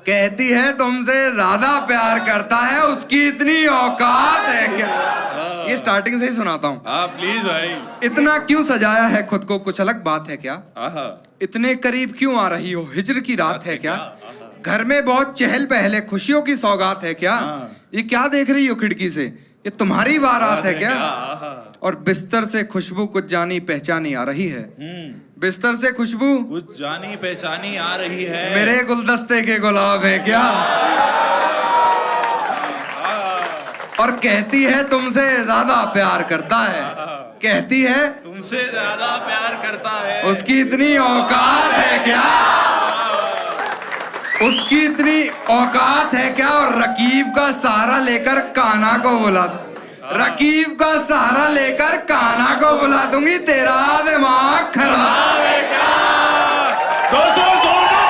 कहती है तुमसे ज्यादा प्यार करता है, उसकी इतनी औकात है क्या? ये स्टार्टिंग से ही सुनाता हूँ। हाँ प्लीज भाई। इतना क्यों सजाया है खुद को, कुछ अलग बात है क्या? इतने करीब क्यों आ रही हो, हिज्र की रात है क्या? घर में बहुत चहल पहल है, खुशियों की सौगात है क्या? ये क्या देख रही हो खिड़की से, ये तुम्हारी बारात है क्या? और बिस्तर से खुशबू कुछ जानी पहचानी आ रही है। बिस्तर से खुशबू कुछ जानी पहचानी आ रही है। मेरे गुलदस्ते के गुलाब है क्या? और कहती है तुमसे ज्यादा प्यार करता है, कहती है तुमसे ज्यादा प्यार करता है, उसकी इतनी औकात है क्या? उसकी इतनी औकात है क्या? और रकीब का सहारा लेकर कान्हा को बुला, रकीब का सहारा लेकर कान्हा को बुला दूंगी, तेरा दिमाग खराब है क्या? दोस्तों जोरदार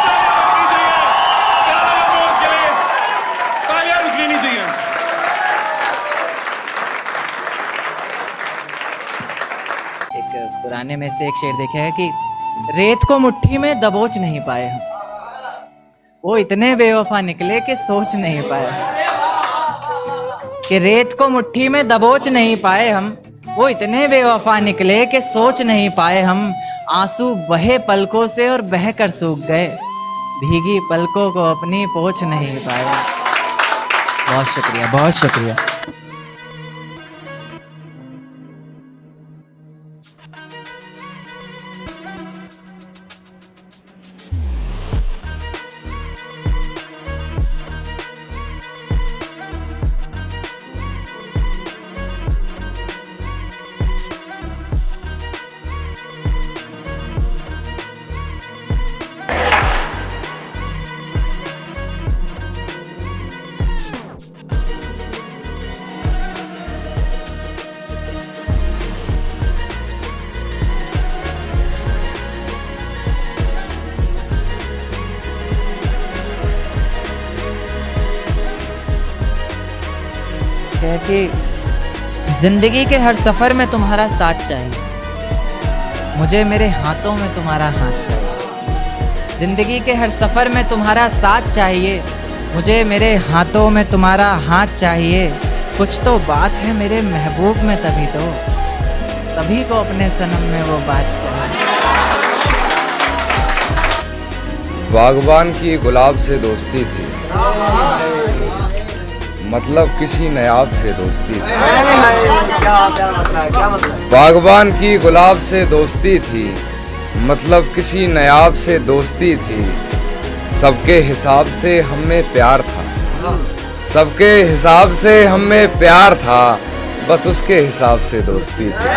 तालियां रुकनी नहीं चाहिए। एक पुराने में से एक शेर देखा है कि रेत को मुट्ठी में दबोच नहीं पाए हम, वो इतने बेवफा निकले कि सोच नहीं पाए। कि रेत को मुट्ठी में दबोच नहीं पाए हम, वो इतने बेवफा निकले कि सोच नहीं पाए हम। आंसू बहे पलकों से और बहकर सूख गए, भीगी पलकों को अपनी पोंछ नहीं पाए। बहुत शुक्रिया, बहुत शुक्रिया। कि जिंदगी के हर सफर में तुम्हारा साथ चाहिए, मुझे मेरे हाथों में तुम्हारा हाथ चाहिए। जिंदगी के हर सफर में तुम्हारा साथ चाहिए, मुझे मेरे हाथों में तुम्हारा हाथ चाहिए। कुछ तो बात है मेरे महबूब में, तभी तो सभी को अपने सनम में वो बात चाहिए। बागबान की गुलाब से दोस्ती थी, मतलब किसी नायाब से दोस्ती थी। बागबान की गुलाब से दोस्ती थी, मतलब किसी नायाब से दोस्ती थी। सबके हिसाब से हमें प्यार था, सबके हिसाब से हमें प्यार था, बस उसके हिसाब से दोस्ती थी।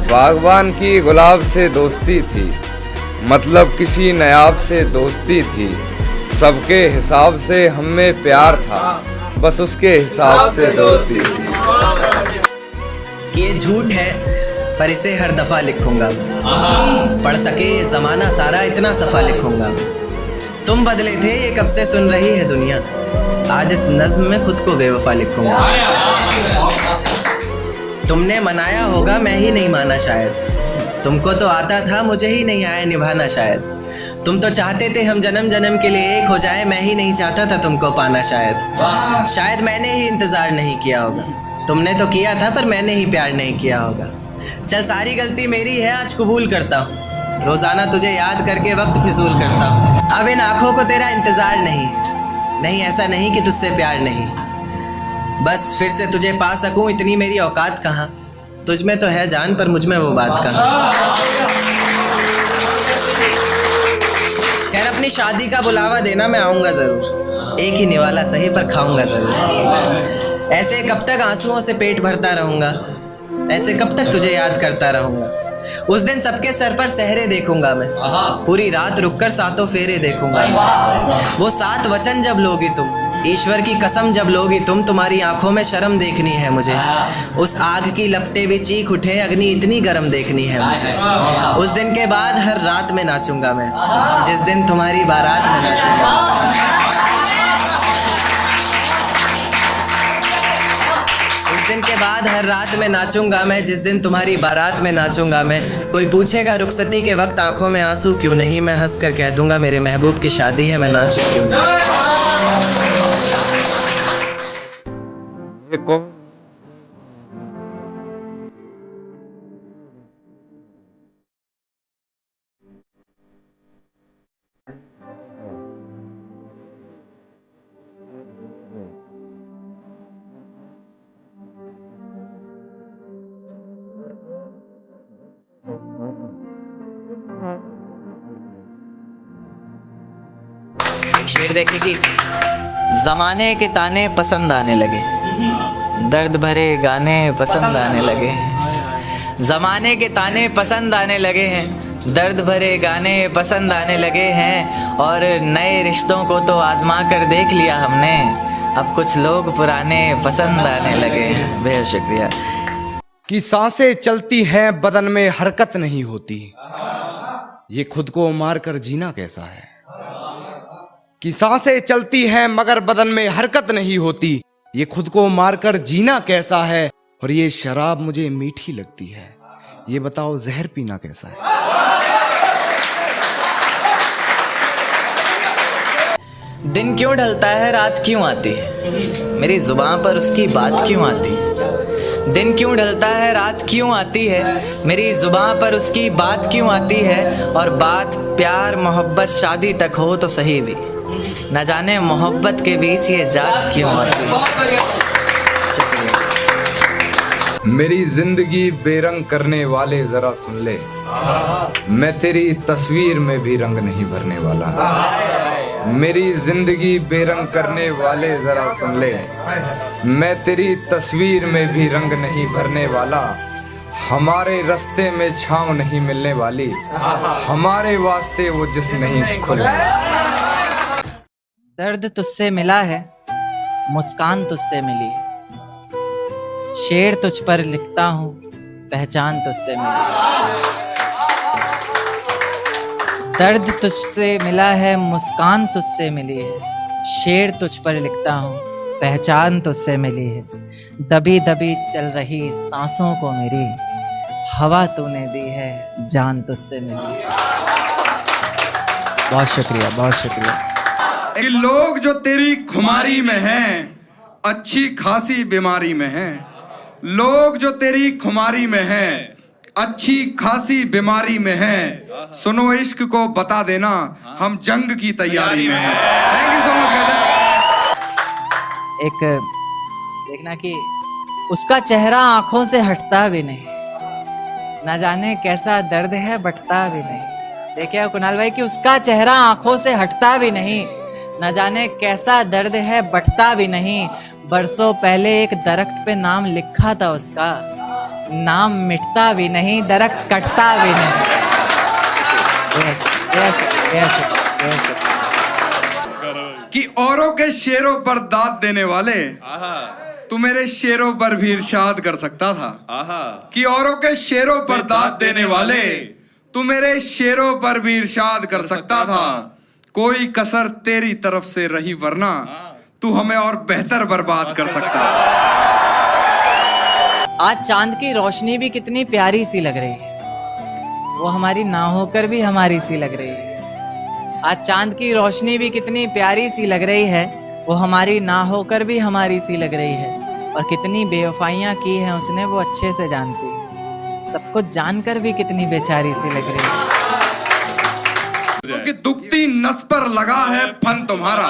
बागबान की गुलाब से दोस्ती थी, मतलब किसी नायाब से दोस्ती थी। सबके हिसाब से हमें प्यार था, बस उसके हिसाब से दोस्ती थी। ये झूठ है पर इसे हर दफा लिखूंगा, पढ़ सके जमाना सारा इतना सफा लिखूंगा। तुम बदले थे ये कब से सुन रही है दुनिया, आज इस नज्म में खुद को बेवफा लिखूंगा। तुमने मनाया होगा मैं ही नहीं माना शायद, तुमको तो आता था मुझे ही नहीं आया निभाना शायद। तुम तो चाहते थे हम जन्म जन्म के लिए एक हो जाए, मैं ही नहीं चाहता था तुमको पाना शायद। शायद मैंने ही इंतज़ार नहीं किया होगा, तुमने तो किया था पर मैंने ही प्यार नहीं किया होगा। चल सारी गलती मेरी है आज कबूल करता हूँ, रोज़ाना तुझे याद करके वक्त फिजूल करता हूँ। अब इन आँखों को तेरा इंतज़ार नहीं ऐसा नहीं कि तुझसे प्यार नहीं, बस फिर से तुझे पा सकूँ इतनी मेरी औकात कहाँ। तुझ में तो है जान पर मुझ में वो बात कहाँ। खैर अपनी शादी का बुलावा देना मैं आऊँगा ज़रूर, एक ही निवाला सही पर खाऊँगा ज़रूर। ऐसे कब तक आंसुओं से पेट भरता रहूँगा, ऐसे कब तक तुझे याद करता रहूँगा। उस दिन सबके सर पर सहरे देखूँगा मैं, पूरी रात रुककर सातों फेरे देखूँगा। वो 7 वचन जब लोगी तुम, ईश्वर की कसम जब लोगी तुम, तुम्हारी आंखों में शर्म देखनी है मुझे। उस आग की लपटें भी चीख उठे, अग्नि इतनी गर्म देखनी है मुझे। उस दिन के बाद हर रात में नाचूंगा मैं, जिस दिन तुम्हारी बारात में नाचूंगा। उस दिन के बाद हर रात में नाचूंगा मैं, जिस दिन तुम्हारी बारात में नाचूंगा मैं। कोई पूछेगा रुखसती के वक्त आंखों में आंसू क्यों नहीं, मैं हंस कर कह दूंगा मेरे महबूब की शादी है, मैं नाचूं क्यों नहीं। शेर देखे कि जमाने के ताने पसंद आने लगे, दर्द भरे गाने पसंद आने लगे। जमाने के ताने पसंद आने लगे हैं, दर्द भरे गाने पसंद आने लगे हैं। और नए रिश्तों को तो आजमा कर देख लिया हमने, अब कुछ लोग पुराने पसंद आने लगे हैं। बेहद शुक्रिया। कि सांसें चलती हैं बदन में हरकत नहीं होती, ये खुद को मार कर जीना कैसा है। कि सांसें चलती हैं मगर बदन में हरकत नहीं होती, ये खुद को मारकर जीना कैसा है। और ये शराब मुझे मीठी लगती है, ये बताओ जहर पीना कैसा है। दिन क्यों ढलता है रात क्यों आती है, मेरी जुबान पर उसकी बात क्यों आती है। दिन क्यों ढलता है रात क्यों आती है, मेरी जुबान पर उसकी बात क्यों आती है। और बात प्यार मोहब्बत शादी तक हो तो सही भी, न जाने मोहब्बत के बीच ये जात क्यों आती है। मेरी जिंदगी बेरंग करने वाले जरा सुन ले, मैं तेरी तस्वीर में भी रंग नहीं भरने वाला। मेरी जिंदगी बेरंग करने वाले जरा सुन ले, मैं तेरी तस्वीर में भी रंग नहीं भरने वाला। हमारे रास्ते में छांव नहीं मिलने वाली, हमारे वास्ते वो जिस्म नहीं खुलने। दर्द तुझसे मिला है, मुस्कान तुझसे मिली, शेर तुझ पर लिखता हूँ, पहचान तुझसे मिली। दर्द तुझसे मिला है, मुस्कान तुझसे मिली है, शेर तुझ पर लिखता हूँ, पहचान तुझसे मिली है। दबी दबी चल रही सांसों को मेरी, हवा तूने दी है, जान तुझसे मिली। बहुत शुक्रिया, बहुत शुक्रिया। कि लोग जो तेरी खुमारी में हैं, अच्छी खासी बीमारी में हैं। लोग जो तेरी खुमारी में हैं, अच्छी खासी बीमारी में हैं। सुनो इश्क को बता देना, हम जंग की तैयारी में हैं। Thank you so much. एक देखना कि उसका चेहरा आंखों से हटता भी नहीं, ना जाने कैसा दर्द है बटता भी नहीं। देखिए कुणाल भाई कि उसका चेहरा आंखों से हटता भी नहीं, न जाने कैसा दर्द है बटता भी नहीं। बरसों पहले एक दरख्त पे नाम लिखा था उसका, नाम मिटता भी नहीं, दरख्त कटता भी नहीं। कि औरों के शेरों पर दाद देने वाले, तू मेरे शेरों पर भी इरशाद कर सकता था। कि औरों के शेरों पर दाद देने वाले, तू मेरे शेरों पर भी इरशाद कर सकता था। कोई कसर तेरी तरफ से रही वरना तू हमें और बेहतर बर्बाद कर सकता। आज चांद की रोशनी भी कितनी प्यारी सी लग रही है, वो हमारी ना होकर भी हमारी सी लग रही है। आज चांद की रोशनी भी कितनी प्यारी सी लग रही है, वो हमारी ना होकर भी हमारी सी लग रही है। और कितनी बेवफाइयां की हैं उसने, वो अच्छे से जानती है। सब कुछ जानकर भी कितनी बेचारी सी लग रही है। कि दुखती नस पर लगा है फन तुम्हारा,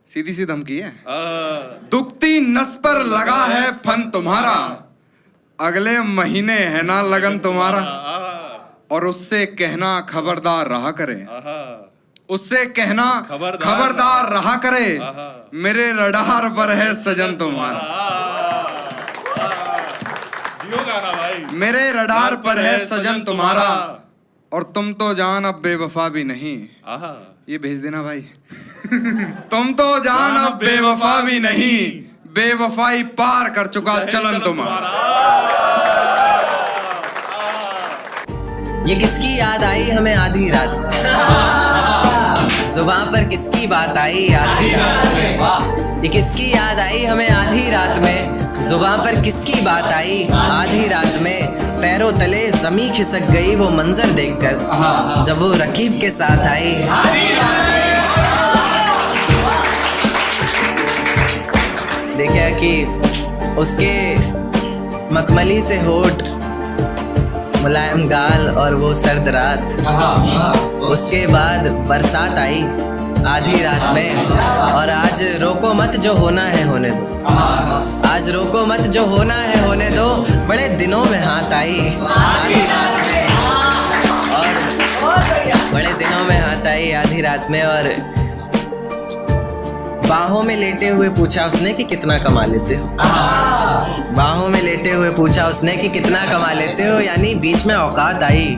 सीधी सी धमकी है। दुखती नस पर लगा है फन तुम्हारा, अगले महीने है ना लगन तुम्हारा। और उससे कहना खबरदार रहा करे, उससे कहना खबरदार रहा करे, मेरे रडार पर है सजन तुम्हारा। मेरे रडार पर है सजन तुम्हारा, और तुम तो जान अब बेवफा भी नहीं। ये भेज देना भाई। तुम तो जान अब बेवफा भी नहीं, बेवफाई पार कर चुका चलन तुम्हारा। ये किसकी याद आई हमें आधी रात में, जुबान पर किसकी बात आई आधी रात में। ये किसकी याद आई हमें आधी रात में, जुबां पर किसकी बात आई आधी रात में, पैरों तले जमी खिसक गई वो मंजर देखकर जब वो रकीब के साथ आई। देखा कि उसके मखमली से होठ, मुलायम गाल और वो सर्द रात। उसके बाद बरसात आई आधी रात में, और आज रोको मत जो होना है होने दो, आज रोको मत जो होना है होने दो, बड़े दिनों में हाथ आई आधी रात में, और बड़े दिनों में हाथ आई आधी रात में, और बाहों में लेटे हुए पूछा उसने कि कितना कमा लेते हो। बाहों में लेटे हुए पूछा उसने कि कितना कमा लेते हो, यानी बीच में औकात आई।